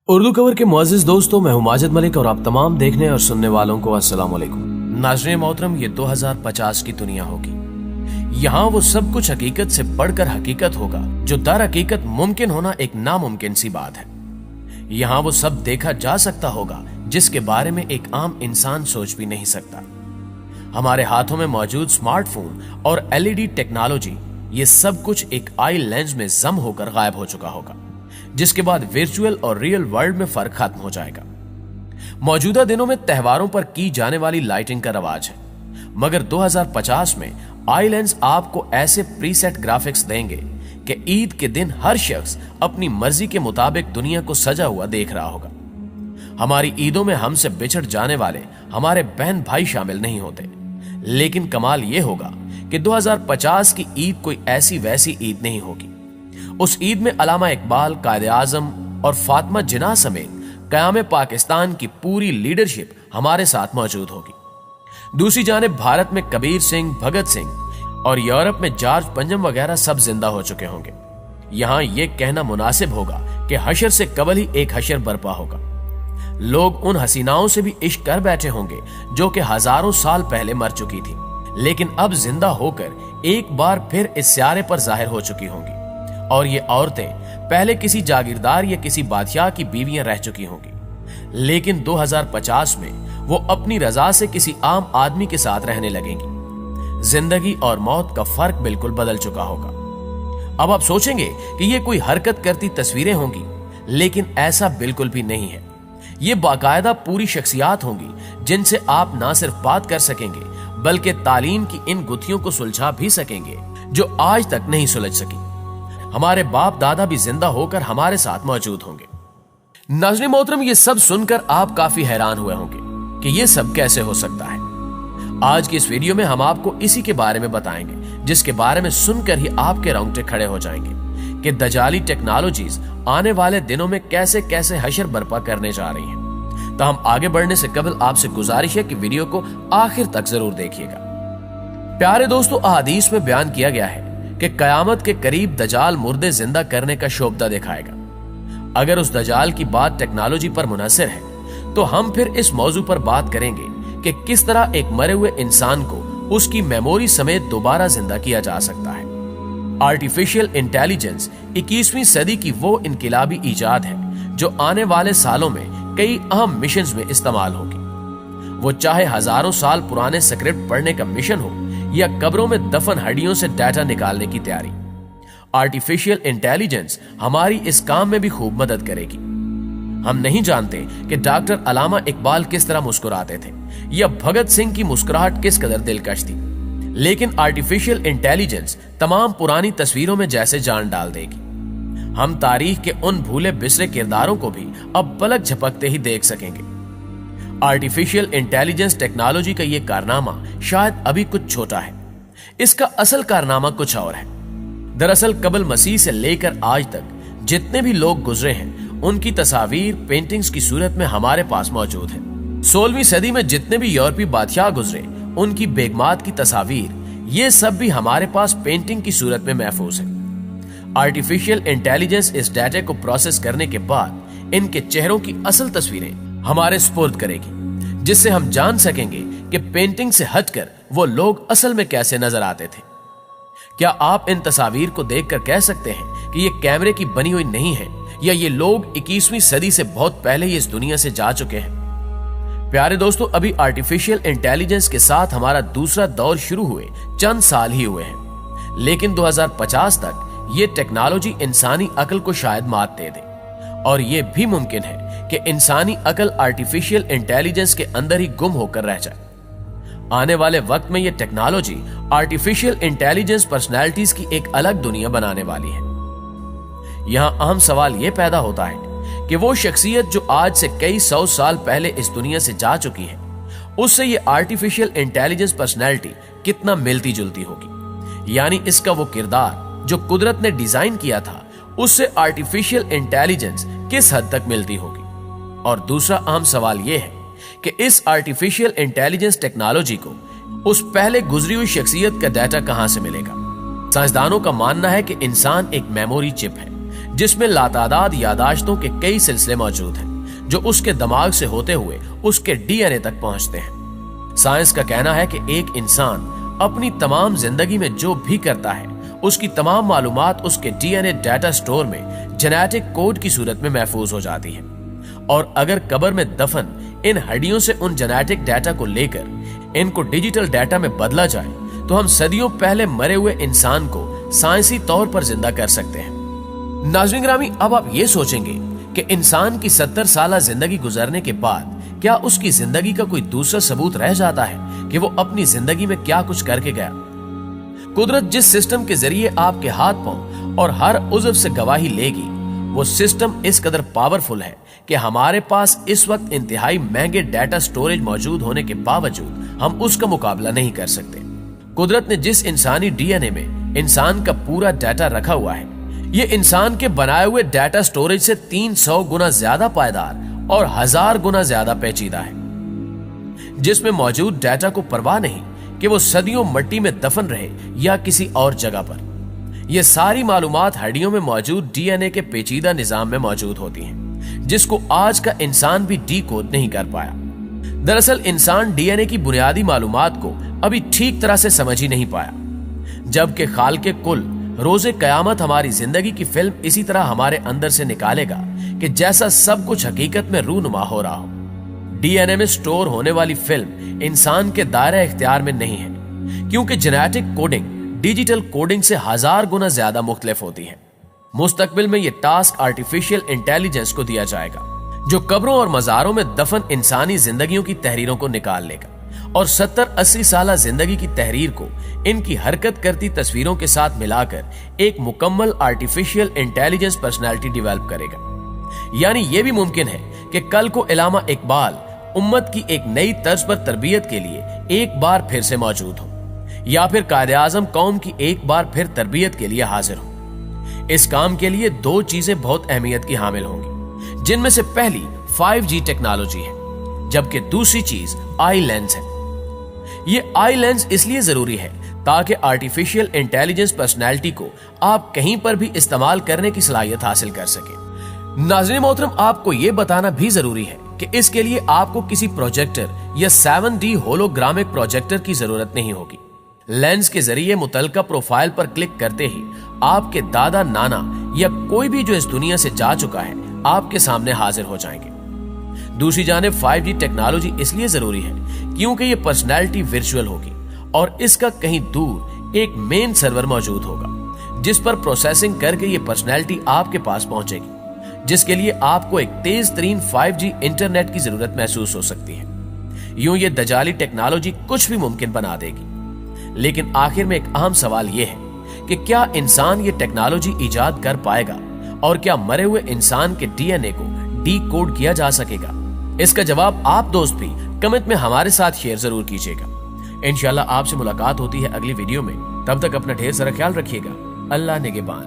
Urdu cover के मुअज़्ज़िज़ दोस्तों, मैं हूं माजिद मलिक और आप तमाम देखने और सुनने वालों को अस्सलाम वालेकुम। नाज़रीन मोहतरम, ये 2050 की दुनिया होगी। यहाँ वो सब कुछ हकीकत से बढ़कर हकीकत होगा जो दर हकीकत मुमकिन होना एक नामुमकिन सी बात है। यहाँ वो सब देखा जा सकता होगा जिसके बारे में एक आम इंसान सोच भी नहीं सकता। हमारे हाथों में मौजूद स्मार्टफोन और एलईडी टेक्नोलॉजी, ये सब कुछ एक आई लेंस में जम होकर गायब हो चुका होगा, जिसके बाद वर्चुअल और रियल वर्ल्ड में फर्क खत्म हो जाएगा। मौजूदा दिनों में त्योहारों पर की जाने वाली लाइटिंग का रवाज है, मगर 2050 में आई लेंस आपको ऐसे प्रीसेट ग्राफिक्स देंगे कि ईद के दिन हर शख्स अपनी मर्जी के मुताबिक दुनिया को सजा हुआ देख रहा होगा। हमारी ईदों में हमसे बिछड़ जाने वाले हमारे बहन भाई शामिल नहीं होते, लेकिन कमाल यह होगा कि 2050 की ईद कोई ऐसी वैसी ईद नहीं होगी। उस ईद में अलामा इकबाल, कायदे आजम और फातिमा जिन्ना समेत क़याम पाकिस्तान की पूरी लीडरशिप हमारे साथ मौजूद होगी। दूसरी जानिब भारत में कबीर सिंह, भगत सिंह और यूरोप में जॉर्ज पंजम वगैरह सब जिंदा हो चुके होंगे। यहां यह कहना मुनासिब होगा कि हशर से कबल ही एक हशर बर्पा होगा। लोग उन हसीनाओं से भी इश्क कर बैठे होंगे जो कि हजारों साल पहले मर चुकी थी, लेकिन अब जिंदा होकर एक बार फिर इस स्यारे पर जाहिर हो चुकी होंगी। और ये औरतें पहले किसी जागीरदार या किसी बादशाह की बीवियां रह चुकी होंगी, लेकिन 2050 में वो अपनी रजा से किसी आम आदमी के साथ रहने लगेंगी। जिंदगी और मौत का फर्क बिल्कुल बदल चुका होगा। अब आप सोचेंगे कि ये कोई हरकत करती तस्वीरें होंगी, लेकिन ऐसा बिल्कुल भी नहीं है। ये बाकायदा पूरी शख्सियात होंगी जिनसे आप ना सिर्फ बात कर सकेंगे बल्कि तालीम की इन गुत्थियों को सुलझा भी सकेंगे जो आज तक नहीं सुलझ सकी। हमारे बाप दादा भी जिंदा होकर हमारे साथ मौजूद होंगे। नाज़रीन मोहतरम, ये सब सुनकर आप काफी हैरान हुए होंगे कि ये सब कैसे हो सकता है। आज की इस वीडियो में हम आपको इसी के बारे में बताएंगे, जिसके बारे में सुनकर ही आपके रोंगटे खड़े हो जाएंगे कि दजाली टेक्नोलॉजीज आने वाले दिनों में कैसे कैसे हशर बर्पा करने जा रही हैं। तो हम आगे बढ़ने से कबल आपसे गुजारिश है कि वीडियो को आखिर तक जरूर देखिएगा। प्यारे दोस्तों, अहादीस में बयान किया गया है कि कयामत के करीब दजाल मुर्दे जिंदा करने का शोबदा दिखाएगा। अगर उस दजाल की बात टेक्नोलॉजी पर मुनहसर है तो हम फिर इस मौजू पर बात करेंगे कि किस तरह एक मरे हुए इंसान को उसकी मेमोरी समेत दोबारा जिंदा किया जा सकता है। आर्टिफिशियल इंटेलिजेंस 21वीं सदी की वो इनकिलाबी इजाद है जो आने वाले सालों में कई अहम मिशंस में इस्तेमाल होगी। वो चाहे हजारों साल पुराने स्क्रिप्ट पढ़ने का मिशन हो या कब्रों में दफन हड्डियों से डाटा निकालने की तैयारी, आर्टिफिशियल इंटेलिजेंस हमारी इस काम में भी खूब मदद करेगी। हम नहीं जानते कि डॉक्टर अलामा इकबाल किस तरह मुस्कुराते थे या भगत सिंह की मुस्कुराहट किस कदर दिलकश थी, लेकिन आर्टिफिशियल इंटेलिजेंस तमाम पुरानी तस्वीरों में जैसे जान डाल देगी। हम तारीख के उन भूले बिसरे किरदारों को भी अब पलक झपकते ही देख सकेंगे। आर्टिफिशियल इंटेलिजेंस टेक्नोलॉजी का यह कारनामा शायद अभी कुछ छोटा है, इसका असल कारनामा कुछ और है। दरअसल कबल मसीह से लेकर आज तक जितने भी लोग गुजरे हैं उनकी तस्वीर पेंटिंग्स की सूरत में हमारे पास मौजूद है। 16वीं सदी में जितने भी यूरोपीय बादशाह गुजरे उनकी बेगमात की तस्वीर, ये सब भी हमारे पास पेंटिंग की सूरत में महफूज है। आर्टिफिशियल इंटेलिजेंस इस डाटा को प्रोसेस करने के बाद इनके चेहरों की असल तस्वीरें हमारे स्पुर्द करेगी, जिससे हम जान सकेंगे कि पेंटिंग से हटकर वो लोग असल में कैसे नजर आते थे। क्या आप इन तस्वीर को देखकर कह सकते हैं कि ये कैमरे की बनी हुई नहीं है या ये लोग 21वीं सदी से बहुत पहले ही इस दुनिया से जा चुके हैं? प्यारे दोस्तों, अभी आर्टिफिशियल इंटेलिजेंस के साथ हमारा दूसरा दौर शुरू हुए चंद साल ही हुए हैं, लेकिन 2050 तक ये टेक्नोलॉजी इंसानी अकल को शायद मात दे दे, और ये भी मुमकिन है कि इंसानी अकल आर्टिफिशियल इंटेलिजेंस के अंदर ही गुम होकर रह जाए। आने वाले वक्त में यह टेक्नोलॉजी आर्टिफिशियल इंटेलिजेंस पर्सनैलिटीज की एक अलग दुनिया बनाने वाली है। यहां अहम सवाल यह पैदा होता है कि वो शख्सियत जो आज से कई 100 साल पहले इस दुनिया से जा चुकी है, उससे ये आर्टिफिशियल इंटेलिजेंस पर्सनैलिटी कितना मिलती जुलती होगी। यानी इसका वो किरदार जो कुदरत ने डिजाइन किया था उससे आर्टिफिशियल इंटेलिजेंस किस हद तक मिलती होगी। और दूसरा अहम सवाल यह है कि इस आर्टिफिशियल इंटेलिजेंस टेक्नोलॉजी को उस पहले गुजरी हुई शख्सियत का डाटा कहां से मिलेगा। साइंसदानों का मानना है कि इंसान एक मेमोरी चिप है जिसमें लातादाद यादाश्तों के कई सिलसिले मौजूद हैं जो उसके दिमाग से होते हुए उसके डीएनए तक पहुंचते हैं। साइंस का कहना है कि एक इंसान अपनी तमाम जिंदगी में जो भी करता है उसकी तमाम मालूमात उसके डीएनए डाटा स्टोर में जेनेटिक कोड की सूरत में महफूज हो जाती है, और अगर कब्र में दफन इन हड्डियों से उन जेनेटिक डाटा को लेकर इनको डिजिटल डाटा में बदला जाए तो हम सदियों पहले मरे हुए इंसान को साइंसी तौर पर जिंदा कर सकते हैं। नाज़रीन ग्रामी, अब आप ये सोचेंगे कि इंसान की 70 साल जिंदगी गुजरने के बाद क्या उसकी जिंदगी का कोई दूसरा सबूत रह जाता है कि वो अपनी जिंदगी में क्या कुछ करके गया। कुदरत जिस सिस्टम के जरिए आपके हाथ पांव और हर उज़्व से गवाही लेगी, वो सिस्टम इस कदर पावरफुल है कि हमारे पास इस वक्त इंतहाई महंगे डाटा स्टोरेज मौजूद होने के बावजूद हम उसका मुकाबला नहीं कर सकते। कुदरत ने जिस इंसानी डीएनए में इंसान का पूरा डाटा रखा हुआ है, ये इंसान के बनाए हुए डाटा स्टोरेज से 300 गुना ज्यादा पायदार और 1000 गुना ज्यादा पेचीदा है, जिसमें मौजूद डाटा को परवाह नहीं कि वो सदियों मिट्टी में दफन रहे या किसी और जगह पर। ये सारी मालूमात हड्डियों में मौजूद डीएनए के पेचीदा निजाम में मौजूद होती हैं, जिसको आज का इंसान भी डीकोड नहीं कर पाया। दरअसल इंसान डीएनए की बुनियादी मालूमात को अभी ठीक तरह से समझ ही नहीं पाया, जबकि खालिक़े कुल रोज़े क़यामत हमारी जिंदगी की फिल्म इसी तरह हमारे अंदर से निकालेगा कि जैसा सब कुछ हकीकत में रूनुमा हो रहा हो। डीएनए में स्टोर होने वाली फिल्म इंसान के दायरे इख्तियार में नहीं है, क्योंकि जेनेटिक कोडिंग डिजिटल कोडिंग से 1000 गुना ज्यादा मुख्तलिफ होती है। मुस्तकबिल में यह टास्क आर्टिफिशियल इंटेलिजेंस को दिया जाएगा, जो कब्रों और मज़ारों में दफन इंसानी जिंदगियों की तहरीरों को निकाल लेगा और 70-80 साल जिंदगी की तहरीर को इनकी हरकत करती तस्वीरों के साथ मिलाकर एक मुकम्मल आर्टिफिशियल इंटेलिजेंस पर्सनैलिटी डेवलप करेगा। यानी यह भी मुमकिन है कि कल को इलामा इकबाल उम्मत की एक नई तर्ज पर तरबियत के लिए एक बार फिर से मौजूद हो, या फिर कायदे आज़म कौम की एक बार फिर तरबियत के लिए हाजिर हो। इस काम के लिए 2 चीजें बहुत अहमियत की हामिल होंगी, जिनमें से पहली 5G टेक्नोलॉजी है, जबकि दूसरी चीज आई लेंस है। ये आई लेंस इसलिए जरूरी है ताकि आर्टिफिशियल इंटेलिजेंस पर्सनैलिटी को आप कहीं पर भी इस्तेमाल करने की सलाहियत हासिल कर सके। नाज़रीन मोहतरम, आपको यह बताना भी जरूरी है कि इसके लिए आपको किसी प्रोजेक्टर या 7D होलोग्रामिक प्रोजेक्टर की जरूरत नहीं होगी। लेंस के जरिए मुतलका प्रोफाइल पर क्लिक करते ही आपके दादा नाना या कोई भी जो इस दुनिया से जा चुका है आपके सामने हाजिर हो जाएंगे। दूसरी जानिब 5G टेक्नोलॉजी इसलिए जरूरी है क्योंकि ये पर्सनैलिटी वर्चुअल होगी और इसका कहीं दूर एक मेन सर्वर मौजूद होगा जिस पर प्रोसेसिंग करके ये पर्सनैलिटी आपके पास पहुंचेगी, जिसके लिए आपको एक तेज तरीन 5G इंटरनेट की जरूरत महसूस हो सकती है। यूं ये दजाली टेक्नोलॉजी कुछ भी मुमकिन बना देगी, लेकिन आखिर में एक अहम सवाल यह है कि क्या इंसान ये टेक्नोलॉजी इजाद कर पाएगा और क्या मरे हुए इंसान के डीएनए को डीकोड किया जा सकेगा? इसका जवाब आप दोस्त भी कमेंट में हमारे साथ शेयर जरूर कीजिएगा। इंशाल्लाह आपसे मुलाकात होती है अगली वीडियो में। तब तक अपना ढेर सारा ख्याल रखिएगा। अल्लाह निगहबान।